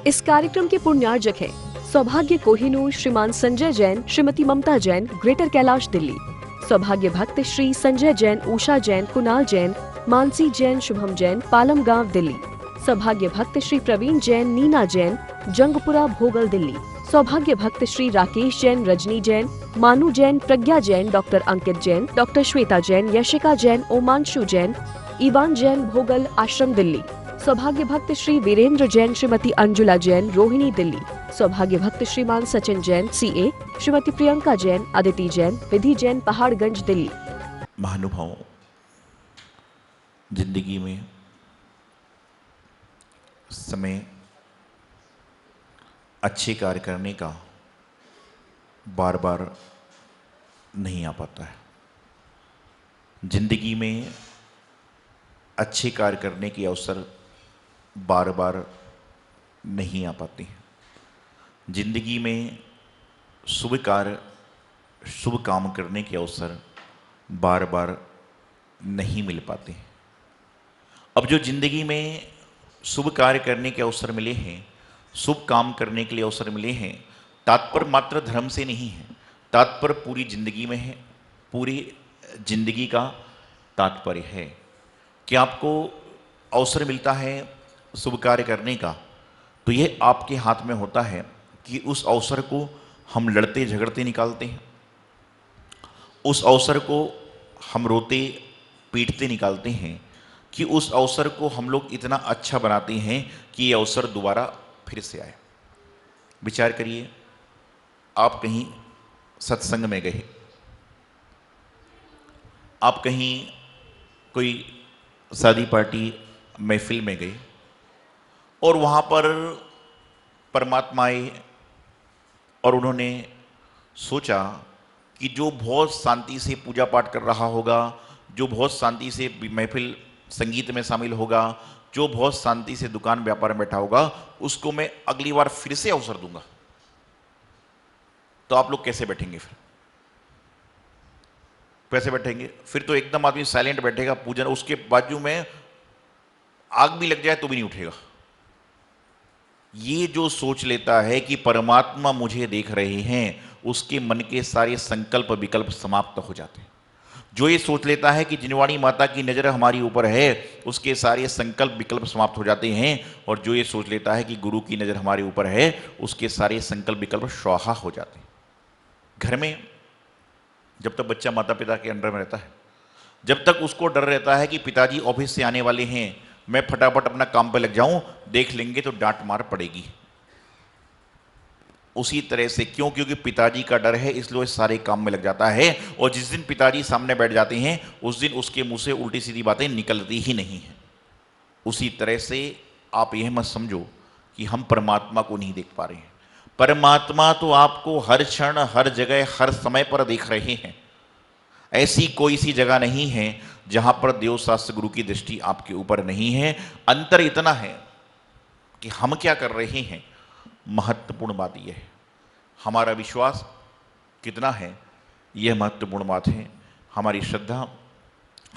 इस कार्यक्रम के पुण्यार्जक हैं सौभाग्य कोहिनूर, श्रीमान संजय जैन, श्रीमती ममता जैन, ग्रेटर कैलाश दिल्ली। सौभाग्य भक्त श्री संजय जैन, उषा जैन, कुणाल जैन, मानसी जैन, शुभम जैन, पालम गांव दिल्ली। सौभाग्य भक्त श्री प्रवीण जैन, नीना जैन, जंगपुरा भोगल दिल्ली। सौभाग्य भक्त श्री राकेश जैन, रजनी जैन, मानू जैन, प्रज्ञा जैन, डॉक्टर अंकित जैन, डॉक्टर श्वेता जैन, यशिका जैन, ओमांशु जैन, इवान जैन, भोगल आश्रम दिल्ली। सौभाग्य भक्त श्री वीरेंद्र जैन, श्रीमती अंजुला जैन, रोहिणी दिल्ली। सौभाग्य भक्त श्रीमान सचिन जैन, सीए, श्रीमती प्रियंका जैन, अदिति जैन, विधि जैन, पहाड़गंज दिल्ली। महानुभाव, जिंदगी में समय अच्छे कार्य करने का बार बार नहीं आ पाता है। जिंदगी में अच्छे कार्य करने के अवसर बार बार नहीं आ पाते हैं। जिंदगी में शुभ कार्य, शुभ काम करने के अवसर बार बार नहीं मिल पाते हैं। अब जो जिंदगी में शुभ कार्य करने के अवसर मिले हैं, शुभ काम करने के लिए अवसर मिले हैं, तात्पर्य मात्र धर्म से नहीं है, तात्पर्य पूरी जिंदगी में है। पूरी जिंदगी का तात्पर्य है कि आपको अवसर मिलता है शुभ कार्य करने का, तो यह आपके हाथ में होता है कि उस अवसर को हम लड़ते झगड़ते निकालते हैं, उस अवसर को हम रोते पीटते निकालते हैं, कि उस अवसर को हम लोग इतना अच्छा बनाते हैं कि ये अवसर दोबारा फिर से आए। विचार करिए, आप कहीं सत्संग में गए, आप कहीं कोई शादी पार्टी महफिल में गए और वहाँ पर परमात्मा आए और उन्होंने सोचा कि जो बहुत शांति से पूजा पाठ कर रहा होगा, जो बहुत शांति से महफिल संगीत में शामिल होगा, जो बहुत शांति से दुकान व्यापार में बैठा होगा, उसको मैं अगली बार फिर से अवसर दूंगा। तो आप लोग कैसे बैठेंगे? कैसे बैठेंगे? फिर तो एकदम आदमी साइलेंट बैठेगा, पूजन, उसके बाजू में आग भी लग जाए तो भी नहीं उठेगा। ये जो सोच लेता है कि परमात्मा मुझे देख रहे हैं, उसके मन के सारे संकल्प विकल्प समाप्त हो जाते हैं। जो ये सोच लेता है कि जिनवाणी माता की नज़र हमारी ऊपर है, उसके सारे संकल्प विकल्प समाप्त हो जाते हैं। और जो ये सोच लेता है कि गुरु की नज़र हमारे ऊपर है, उसके सारे संकल्प विकल्प स्वाहा हो जाते हैं। घर में जब तक बच्चा माता पिता के अंडर में रहता है, जब तक उसको डर रहता है कि पिताजी ऑफिस से आने वाले हैं, मैं फटाफट अपना काम पे लग जाऊं, देख लेंगे तो डांट मार पड़ेगी। उसी तरह से क्योंकि पिताजी का डर है, इसलिए सारे काम में लग जाता है। और जिस दिन पिताजी सामने बैठ जाते हैं, उस दिन उसके मुंह से उल्टी सीधी बातें निकलती ही नहीं है। उसी तरह से आप यह मत समझो कि हम परमात्मा को नहीं देख पा रहे हैं। परमात्मा तो आपको हर क्षण, हर जगह, हर समय पर देख रहे हैं। ऐसी कोई सी जगह नहीं है जहां पर देव शास्त्र गुरु की दृष्टि आपके ऊपर नहीं है। अंतर इतना है कि हम क्या कर रहे हैं, महत्वपूर्ण बात यह है। हमारा विश्वास कितना है, यह महत्वपूर्ण बात है। हमारी श्रद्धा,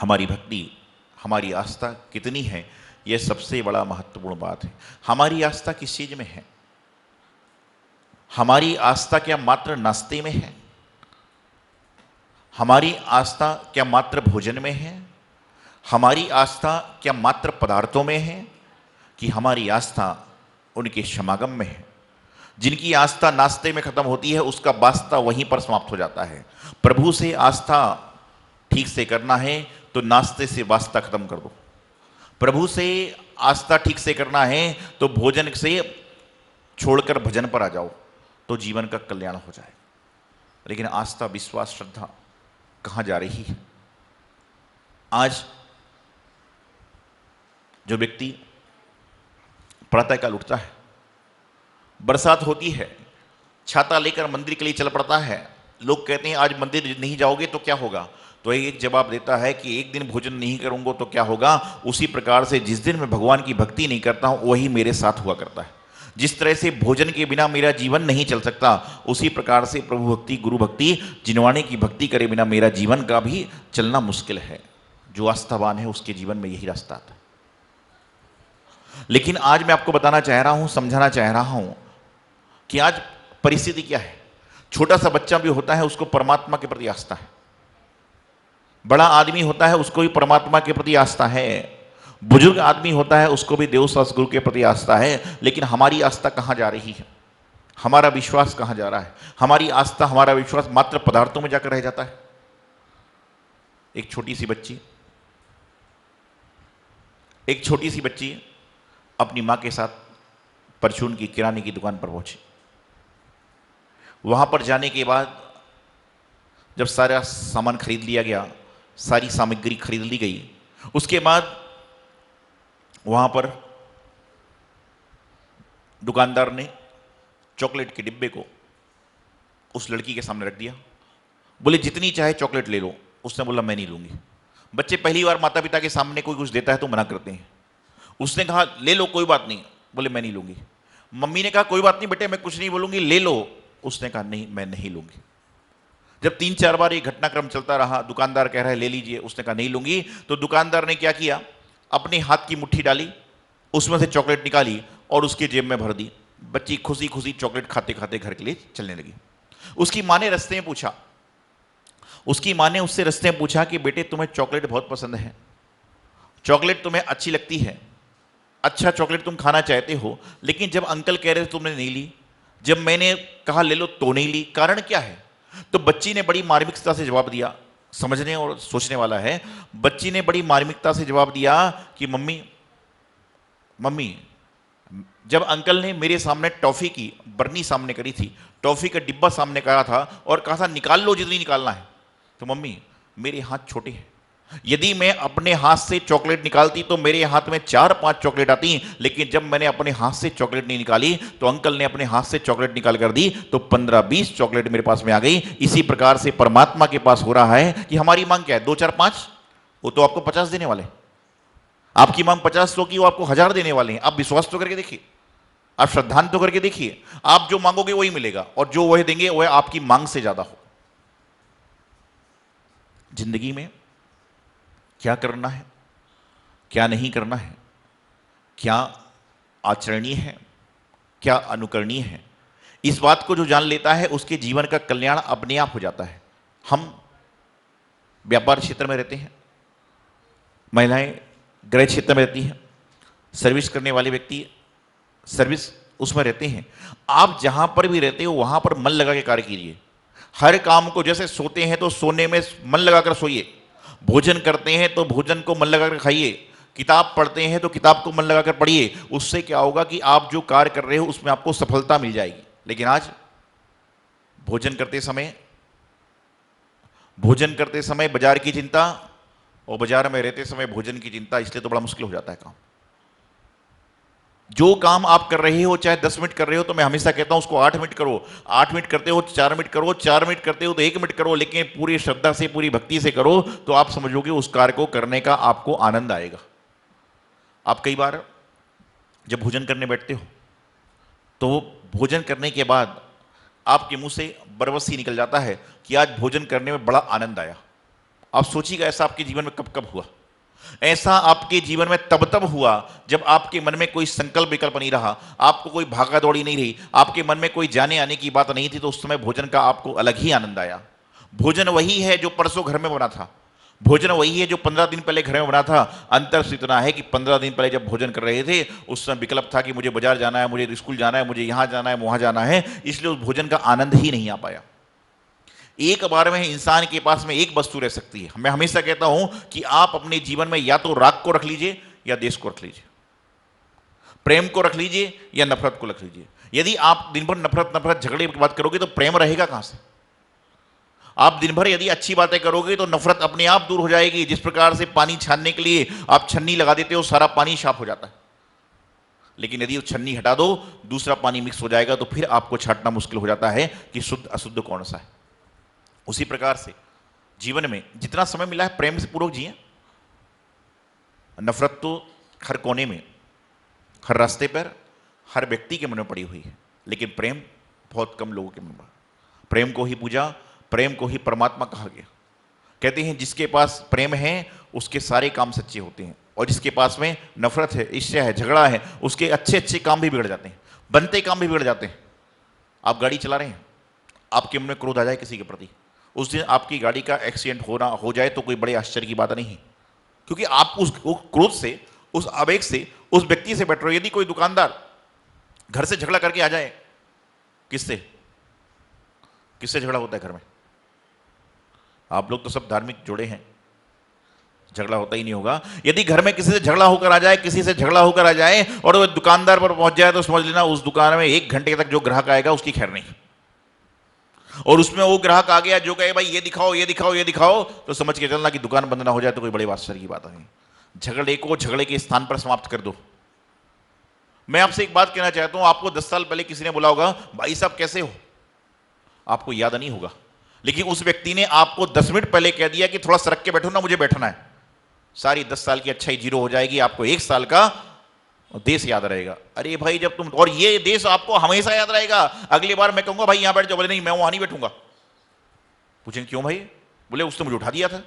हमारी भक्ति, हमारी आस्था कितनी है, यह सबसे बड़ा महत्वपूर्ण बात है। हमारी आस्था किस चीज में है? हमारी आस्था क्या मात्र नाश्ते में है? हमारी आस्था क्या मात्र भोजन में है? हमारी आस्था क्या मात्र पदार्थों में है? कि हमारी आस्था उनके समागम में है? जिनकी आस्था नाश्ते में खत्म होती है, उसका वास्ता वहीं पर समाप्त हो जाता है। प्रभु से आस्था ठीक से करना है तो नाश्ते से वास्ता खत्म कर दो। प्रभु से आस्था ठीक से करना है तो भोजन से छोड़कर भजन पर आ जाओ, तो जीवन का कल्याण हो जाए। लेकिन आस्था, विश्वास, श्रद्धा कहाँ जा रही है? आज जो व्यक्ति प्रातःकाल उठता है, बरसात होती है, छाता लेकर मंदिर के लिए चल पड़ता है। लोग कहते हैं आज मंदिर नहीं जाओगे तो क्या होगा? तो एक जवाब देता है कि एक दिन भोजन नहीं करूंगा तो क्या होगा? उसी प्रकार से जिस दिन मैं भगवान की भक्ति नहीं करता हूं, वही मेरे साथ हुआ करता है। जिस तरह से भोजन के बिना मेरा जीवन नहीं चल सकता, उसी प्रकार से प्रभु भक्ति, गुरु भक्ति, जिनवाणी की भक्ति करे बिना मेरा जीवन का भी चलना मुश्किल है। जो आस्थावान है उसके जीवन में यही रास्ता आता है। लेकिन आज मैं आपको बताना चाह रहा हूं, समझाना चाह रहा हूं कि आज परिस्थिति क्या है। छोटा सा बच्चा भी होता है, उसको परमात्मा के प्रति आस्था है। बड़ा आदमी होता है, उसको भी परमात्मा के प्रति आस्था है। बुजुर्ग आदमी होता है, उसको भी देव सतगुरु के प्रति आस्था है। लेकिन हमारी आस्था कहां जा रही है? हमारा विश्वास कहां जा रहा है? हमारी आस्था, हमारा विश्वास मात्र पदार्थों में जाकर रह जाता है। एक छोटी सी बच्ची अपनी मां के साथ परचून की किराने की दुकान पर पहुंची। वहां पर जाने के बाद जब सारा सामान खरीद लिया गया, सारी सामग्री खरीद ली गई, उसके बाद वहां पर दुकानदार ने चॉकलेट के डिब्बे को उस लड़की के सामने रख दिया। बोले जितनी चाहे चॉकलेट ले लो। उसने बोला मैं नहीं लूंगी। बच्चे पहली बार माता पिता के सामने कोई कुछ देता है तो मना करते हैं। उसने कहा ले लो कोई बात नहीं। बोले मैं नहीं लूंगी। मम्मी ने कहा कोई बात नहीं बेटे, मैं कुछ नहीं बोलूंगी, ले लो। उसने कहा नहीं, मैं नहीं लूंगी। जब 3-4 बार ये घटनाक्रम चलता रहा, दुकानदार कह रहा है ले लीजिए, उसने कहा नहीं लूंगी। तो दुकानदार ने क्या किया, अपने हाथ की मुट्ठी डाली, उसमें से चॉकलेट निकाली और उसके जेब में भर दी। बच्ची खुशी खुशी चॉकलेट खाते खाते घर के लिए चलने लगी। उसकी माँ ने रास्ते में पूछा कि बेटे तुम्हें चॉकलेट बहुत पसंद है, चॉकलेट तुम्हें अच्छी लगती है, अच्छा चॉकलेट तुम खाना चाहते हो, लेकिन जब अंकल कह रहे थे तुमने नहीं ली, जब मैंने कहा ले लो तो नहीं ली, कारण क्या है? तो बच्ची ने बड़ी मार्मिकता से जवाब दिया। समझने और सोचने वाला है। बच्ची ने बड़ी मार्मिकता से जवाब दिया कि मम्मी जब अंकल ने मेरे सामने टॉफी की बरनी सामने करी थी, टॉफी का डिब्बा सामने करा था और कहा था निकाल लो जितनी निकालना है, तो मम्मी मेरे हाथ छोटे हैं, यदि मैं अपने हाथ से चॉकलेट निकालती तो मेरे हाथ में 4-5 चॉकलेट आती, लेकिन जब मैंने अपने हाथ से चॉकलेट नहीं निकाली तो अंकल ने अपने हाथ से चॉकलेट निकाल कर दी, तो 15-20 चॉकलेट मेरे पास में आ गई। इसी प्रकार से परमात्मा के पास हो रहा है कि हमारी मांग क्या है, 2-4-5, वो तो आपको 50 देने वाले। आपकी मांग 50 की, वो आपको 1000 देने वाले हैं। आप विश्वास तो करके देखिए, आप श्रद्धांत तो करके देखिए, आप जो मांगोगे वही मिलेगा, और जो वह देंगे वह आपकी मांग से ज्यादा हो। जिंदगी में क्या करना है, क्या नहीं करना है, क्या आचरणीय है, क्या अनुकरणीय है, इस बात को जो जान लेता है उसके जीवन का कल्याण अपने आप हो जाता है। हम व्यापार क्षेत्र में रहते हैं, महिलाएं गृह क्षेत्र में रहती हैं, सर्विस करने वाले व्यक्ति सर्विस उसमें रहते हैं। आप जहां पर भी रहते हो वहां पर मन लगा के कार्य कीजिए। हर काम को, जैसे सोते हैं तो सोने में मन लगाकर सोइए, भोजन करते हैं तो भोजन को मन लगाकर खाइए, किताब पढ़ते हैं तो किताब को मन लगाकर पढ़िए। उससे क्या होगा कि आप जो कार्य कर रहे हो उसमें आपको सफलता मिल जाएगी। लेकिन आज भोजन करते समय बाजार की चिंता और बाजार में रहते समय भोजन की चिंता, इसलिए तो बड़ा मुश्किल हो जाता है काम। जो काम आप कर रहे हो, चाहे 10 मिनट कर रहे हो, तो मैं हमेशा कहता हूं उसको 8 मिनट करो, 8 मिनट करते हो 4 मिनट करो, 4 मिनट करते हो तो 1 मिनट करो, लेकिन पूरी श्रद्धा से, पूरी भक्ति से करो, तो आप समझोगे उस कार्य को करने का आपको आनंद आएगा। आप कई बार जब भोजन करने बैठते हो तो भोजन करने के बाद आपके मुंह से बरबस निकल जाता है कि आज भोजन करने में बड़ा आनंद आया। आप सोचिएगा ऐसा आपके जीवन में कब कब हुआ? ऐसा आपके जीवन में तब तब हुआ जब आपके मन में कोई संकल्प विकल्प नहीं रहा, आपको कोई भागा दौड़ी नहीं रही, आपके मन में कोई जाने आने की बात नहीं थी, तो उस समय भोजन का आपको अलग ही आनंद आया। भोजन वही है जो परसों घर में बना था, भोजन वही है जो 15 दिन पहले घर में बना था। अंतर से इतना है कि 15 दिन पहले जब भोजन कर रहे थे उस समय विकल्प था कि मुझे बाजार जाना है, मुझे स्कूल जाना है, मुझे यहां जाना है, वहां जाना है, इसलिए उस भोजन का आनंद ही नहीं आ पाया। एक बार में इंसान के पास में एक वस्तु रह सकती है। मैं हमेशा कहता हूं कि आप अपने जीवन में या तो राग को रख लीजिए या देश को रख लीजिए, प्रेम को रख लीजिए या नफरत को रख लीजिए। यदि आप दिन भर नफरत झगड़े की बात करोगे तो प्रेम रहेगा कहां से? आप दिन भर यदि अच्छी बातें करोगे तो नफरत अपने आप दूर हो जाएगी। जिस प्रकार से पानी छानने के लिए आप छन्नी लगा देते हो, सारा पानी साफ हो जाता है, लेकिन यदि वो छन्नी हटा दो, दूसरा पानी मिक्स हो जाएगा, तो फिर आपको छांटना मुश्किल हो जाता है कि शुद्ध अशुद्ध कौन सा है। उसी प्रकार से जीवन में जितना समय मिला है प्रेम से पूर्वक जिए। नफरत तो हर कोने में, हर रास्ते पर, हर व्यक्ति के मन में पड़ी हुई है, लेकिन प्रेम बहुत कम लोगों के मन में। प्रेम को ही पूजा, प्रेम को ही परमात्मा कहा गया। कहते हैं जिसके पास प्रेम है उसके सारे काम सच्चे होते हैं, और जिसके पास में नफरत है, ईर्ष्या है, झगड़ा है, उसके अच्छे अच्छे काम भी बिगड़ जाते हैं, बनते काम भी बिगड़ जाते हैं। आप गाड़ी चला रहे हैं, आपके मन में क्रोध आ जाए किसी के प्रति, उस दिन आपकी गाड़ी का एक्सीडेंट हो जाए तो कोई बड़े आश्चर्य की बात नहीं है, क्योंकि आप उस क्रोध से, उस आवेग से उस व्यक्ति से बैठ रहे हो। यदि कोई दुकानदार घर से झगड़ा करके आ जाए, किससे किससे झगड़ा होता है घर में? आप लोग तो सब धार्मिक जोड़े हैं, झगड़ा होता ही नहीं होगा। यदि घर में किसी से झगड़ा होकर आ जाए, किसी से झगड़ा होकर आ जाए और वो दुकानदार पर पहुंच जाए, तो समझ लेना उस दुकान में 1 घंटे तक जो ग्राहक आएगा उसकी खैर नहीं। और उसमें वो ग्राहक आ गया जो कहे भाई ये दिखाओ ये दिखाओ ये दिखाओ, तो समझ के चलना कि दुकान बंद ना हो जाए तो कोई बड़े आश्चर्य की बात नहीं। झगड़े को झगड़े के स्थान पर समाप्त कर दो। मैं आपसे एक बात कहना चाहता हूं, आपको 10 साल पहले किसी ने बोला होगा भाई साहब कैसे हो, आपको याद नहीं होगा, लेकिन उस व्यक्ति ने आपको 10 मिनट पहले कह दिया कि थोड़ा सरक के बैठो ना, मुझे बैठना है, सारी 10 साल की अच्छाई जीरो हो जाएगी, आपको 1 साल का देश याद रहेगा। अरे भाई जब तुम, और ये देश आपको हमेशा याद रहेगा। अगली बार मैं कहूंगा भाई यहां बैठ जाओ, बोले नहीं मैं वहां नहीं बैठूंगा। पूछेंगे क्यों भाई? बोले उसने मुझे उठा दिया था।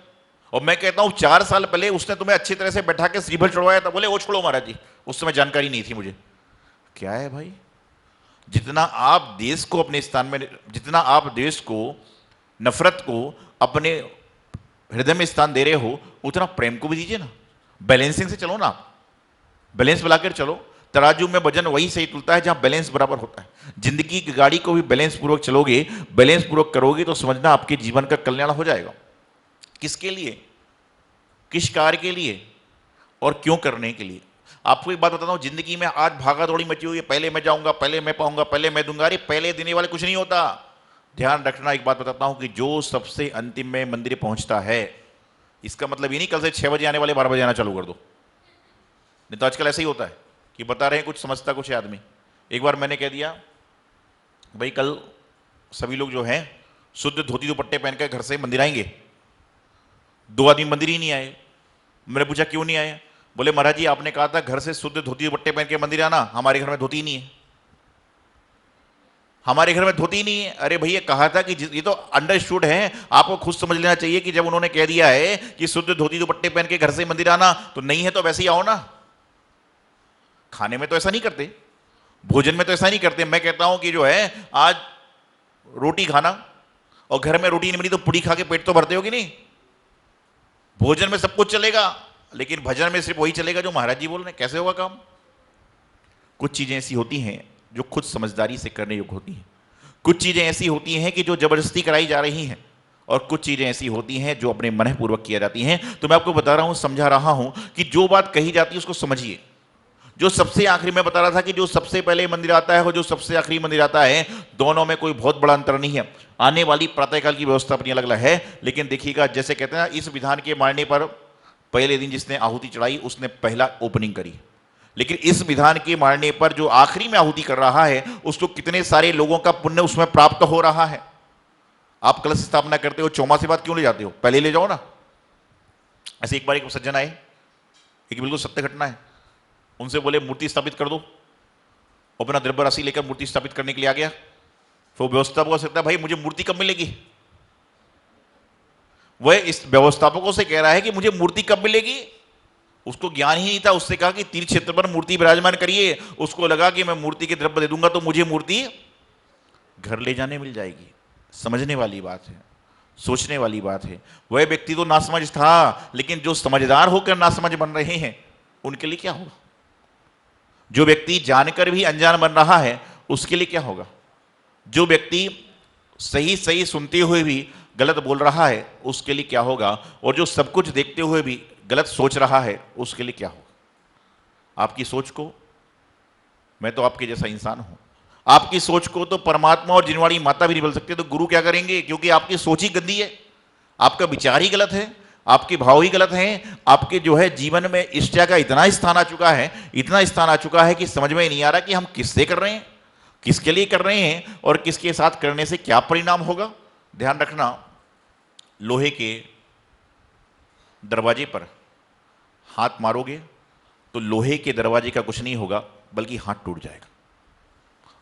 और मैं कहता हूं 4 साल पहले उसने तुम्हें अच्छी तरह से बैठा के श्रीफल चढ़वाया था। बोले वो छोड़ो महाराज जी, उस समय जानकारी नहीं थी मुझे। क्या है भाई, जितना आप देश को अपने स्थान में, जितना आप देश को, नफरत को अपने हृदय में स्थान दे रहे हो, उतना प्रेम को भी दीजिए ना। बैलेंसिंग से चलो ना, आप बैलेंस बनाकर चलो। तराजू में वजन वही सही तुलता है जहां बैलेंस बराबर होता है। जिंदगी की गाड़ी को भी बैलेंस पूर्वक चलोगे, बैलेंस पूर्वक करोगे तो समझना आपके जीवन का कल्याण हो जाएगा। किसके लिए, किस कार्य के लिए और क्यों करने के लिए? आपको एक बात बताता हूं, जिंदगी में आज भागा दौड़ी मची हुई है, पहले मैं जाऊंगा, पहले मैं पाऊंगा, पहले मैं दूंगा। अरे पहले देने वाले कुछ नहीं होता। ध्यान रखना, एक बात बताता हूं कि जो सबसे अंतिम में मंदिर पहुंचता है, इसका मतलब ये नहीं कल से 6 बजे आने वाले 12 बजे आना चालू कर दो। नहीं तो आजकल ऐसा ही होता है कि बता रहे हैं कुछ, समझता कुछ है आदमी। एक बार मैंने कह दिया भाई कल सभी लोग जो हैं शुद्ध धोती दुपट्टे पहनकर घर से मंदिर आएंगे। 2 आदमी मंदिर ही नहीं आए। मैंने पूछा क्यों नहीं आए? बोले महाराज जी आपने कहा था घर से शुद्ध धोती दुपट्टे पहन के मंदिर आना, हमारे घर में धोती नहीं है, हमारे घर में धोती नहीं है। अरे भैया कहा था कि ये तो अंडरस्टूड है, आपको खुद समझ लेना चाहिए कि जब उन्होंने कह दिया है कि शुद्ध धोती दुपट्टे पहन के घर से मंदिर आना, तो नहीं है तो वैसे ही आओ ना। खाने में तो ऐसा नहीं करते, भोजन में तो ऐसा नहीं करते। मैं कहता हूं कि जो है आज रोटी खाना और घर में रोटी नहीं बनी तो पूड़ी खा के पेट तो भरते हो कि नहीं? भोजन में सब कुछ चलेगा, लेकिन भजन में सिर्फ वही चलेगा जो महाराज जी बोल रहे हैं। कैसे होगा काम? कुछ चीजें ऐसी होती हैं जो खुद समझदारी से करने योग्य होती हैं, कुछ चीजें ऐसी होती हैं कि जो जबरदस्ती कराई जा रही हैं, और कुछ चीजें ऐसी होती हैं जो अपने मन पूर्वक किया जाती हैं। तो मैं आपको बता रहा हूं, समझा रहा हूं कि जो बात कही जाती है उसको समझिए। जो सबसे आखिरी में बता रहा था कि जो सबसे पहले मंदिर आता है और जो सबसे आखिरी मंदिर आता है, दोनों में कोई बहुत बड़ा अंतर नहीं है। आने वाली प्रातःकाल की व्यवस्था अपनी अलग अलग है, लेकिन देखिएगा जैसे कहते हैं ना, इस विधान के मारने पर पहले दिन जिसने आहुति चढ़ाई उसने पहला ओपनिंग करी, लेकिन इस विधान के मारने पर जो आखिरी में आहुति कर रहा है उसको कितने सारे लोगों का पुण्य उसमें प्राप्त हो रहा है। आप कलश स्थापना करते हो, चौमासे बाद क्यों ले जाते हो? पहले ले जाओ ना। ऐसे एक बार एक सज्जन आए, एक बिल्कुल सत्य घटना है, उनसे बोले मूर्ति स्थापित कर दो। अपना द्रव्य राशि लेकर मूर्ति स्थापित करने के लिए आ गया। तो व्यवस्थापक हो सकता है भाई मुझे मूर्ति कब मिलेगी? वह इस व्यवस्थापकों से कह रहा है कि मुझे मूर्ति कब मिलेगी। उसको ज्ञान ही नहीं था। उससे कहा कि तीर्थ क्षेत्र पर मूर्ति विराजमान करिए। उसको लगा कि मैं मूर्ति के द्रव्य दे दूंगा तो मुझे मूर्ति घर ले जाने मिल जाएगी। समझने वाली बात है, सोचने वाली बात है। वह व्यक्ति तो नासमझ था, लेकिन जो समझदार होकर नासमझ बन रहे हैं उनके लिए क्या होगा? जो व्यक्ति जानकर भी अनजान बन रहा है उसके लिए क्या होगा? जो व्यक्ति सही सही सुनते हुए भी गलत बोल रहा है उसके लिए क्या होगा? और जो सब कुछ देखते हुए भी गलत सोच रहा है उसके लिए क्या होगा? आपकी सोच को, मैं तो आपके जैसा इंसान हूं, आपकी सोच को तो परमात्मा और जिनवाड़ी माता भी नहीं बदल सकते, तो गुरु क्या करेंगे? क्योंकि आपकी सोच ही गंदी है, आपका विचार ही गलत है, आपके भाव ही गलत हैं, आपके जो है जीवन में ईर्ष्या का इतना स्थान आ चुका है, इतना स्थान आ चुका है कि समझ में नहीं आ रहा कि हम किससे कर रहे हैं, किसके लिए कर रहे हैं और किसके साथ करने से क्या परिणाम होगा। ध्यान रखना, लोहे के दरवाजे पर हाथ मारोगे तो लोहे के दरवाजे का कुछ नहीं होगा, बल्कि हाथ टूट जाएगा।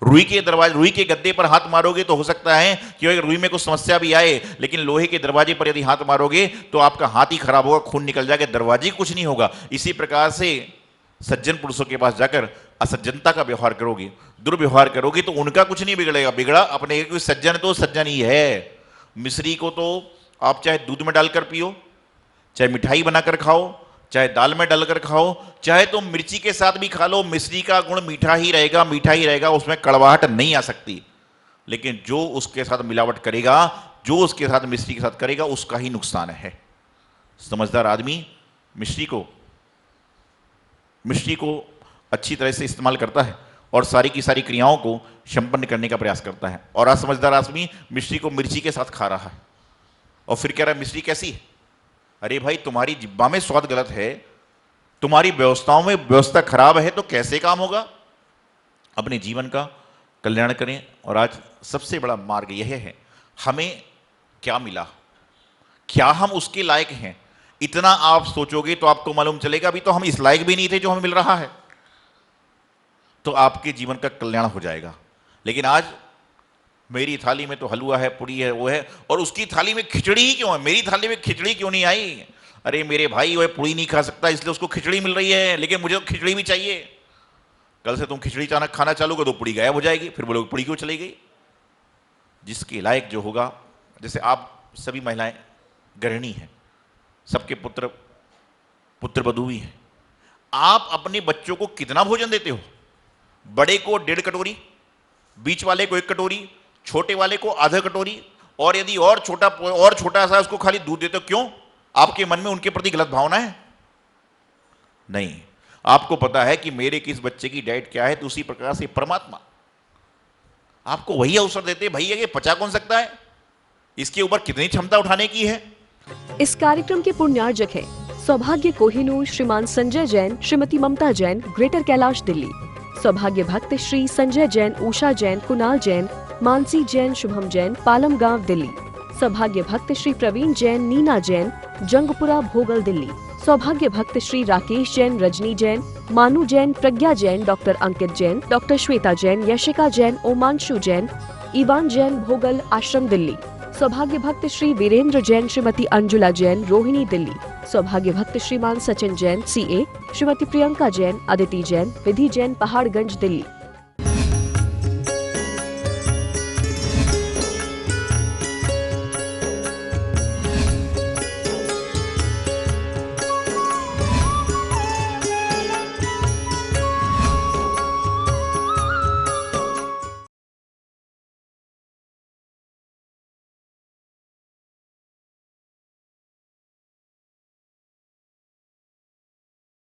रुई के दरवाजे, रुई के गद्दे पर हाथ मारोगे तो हो सकता है कि अगर रुई में कुछ समस्या भी आए, लेकिन लोहे के दरवाजे पर यदि हाथ मारोगे तो आपका हाथ ही खराब होगा, खून निकल जाएगा, दरवाजे कुछ नहीं होगा। इसी प्रकार से सज्जन पुरुषों के पास जाकर असज्जनता का व्यवहार करोगे, दुर्व्यवहार करोगे तो उनका कुछ नहीं बिगड़ेगा, बिगड़ा अपने। कोई सज्जन तो सज्जन ही है। मिश्री को तो आप चाहे दूध में डालकर पियो, चाहे मिठाई बनाकर खाओ, चाहे दाल में डालकर खाओ, चाहे तो मिर्ची के साथ भी खा लो, मिश्री का गुण मीठा ही रहेगा, मीठा ही रहेगा, उसमें कड़वाहट नहीं आ सकती। लेकिन जो उसके साथ मिलावट करेगा, जो उसके साथ मिश्री के साथ करेगा, उसका ही नुकसान है। समझदार आदमी मिश्री को अच्छी तरह से इस्तेमाल करता है और सारी की सारी क्रियाओं को संपन्न करने का प्रयास करता है। और असमझदार आदमी मिश्री को मिर्ची के साथ खा रहा है और फिर कह रहा है मिश्री कैसी है। अरे भाई, तुम्हारी जिब्बा में स्वाद गलत है, तुम्हारी व्यवस्थाओं में व्यवस्था खराब है, तो कैसे काम होगा। अपने जीवन का कल्याण करें। और आज सबसे बड़ा मार्ग यह है, हमें क्या मिला, क्या हम उसके लायक हैं, इतना आप सोचोगे तो आपको मालूम चलेगा अभी तो हम इस लायक भी नहीं थे जो हमें मिल रहा है, तो आपके जीवन का कल्याण हो जाएगा। लेकिन आज मेरी थाली में तो हलवा है, पूरी है, वो है, और उसकी थाली में खिचड़ी ही क्यों है, मेरी थाली में खिचड़ी क्यों नहीं आई। अरे मेरे भाई, वो पूरी नहीं खा सकता इसलिए उसको खिचड़ी मिल रही है, लेकिन मुझे तो खिचड़ी भी चाहिए। कल से तुम खिचड़ी अचानक खाना चालू कर दो, पूरी गायब हो जाएगी, फिर बोलोगे पूरी क्यों चली गई। जिसके लायक जो होगा, जैसे आप सभी महिलाएं गृहिणी हैं, सबके पुत्र वधू भी हैं, आप अपने बच्चों को कितना भोजन देते हो। बड़े को 1.5 कटोरी, बीच वाले को 1 कटोरी, छोटे वाले को आधा कटोरी, और यदि और छोटा सा उसको खाली दूध देते हो। क्यों? आपके मन में उनके प्रति गलत भावना है? नहीं, आपको पता है कि मेरे किस बच्चे की डाइट क्या है, तो उसी प्रकार से परमात्मा आपको वही अवसर देते, भैया ये पचा कौन सकता है, इसके ऊपर कितनी क्षमता उठाने की है। इस कार्यक्रम के पुण्यार्जक हैं सौभाग्य कोहिनूर श्रीमान संजय जैन, श्रीमती ममता जैन, ग्रेटर कैलाश दिल्ली। सौभाग्य भक्त श्री संजय जैन, उषा जैन, कुणाल जैन, मानसी जैन, शुभम जैन, पालम गांव दिल्ली। सौभाग्य भक्त श्री प्रवीण जैन, नीना जैन, जंगपुरा भोगल दिल्ली। सौभाग्य भक्त श्री राकेश जैन, रजनी जैन, मानू जैन, प्रज्ञा जैन, डॉक्टर अंकित जैन, डॉक्टर श्वेता जैन, यशिका जैन, ओमांशु जैन, इवान जैन, भोगल आश्रम दिल्ली। सौभाग्य भक्त श्री वीरेंद्र जैन, श्रीमती अंजुला जैन, रोहिणी दिल्ली। सौभाग्य भक्त श्रीमान सचिन जैन, CA, श्रीमती प्रियंका जैन, अदिति जैन, विधि जैन, पहाड़गंज दिल्ली।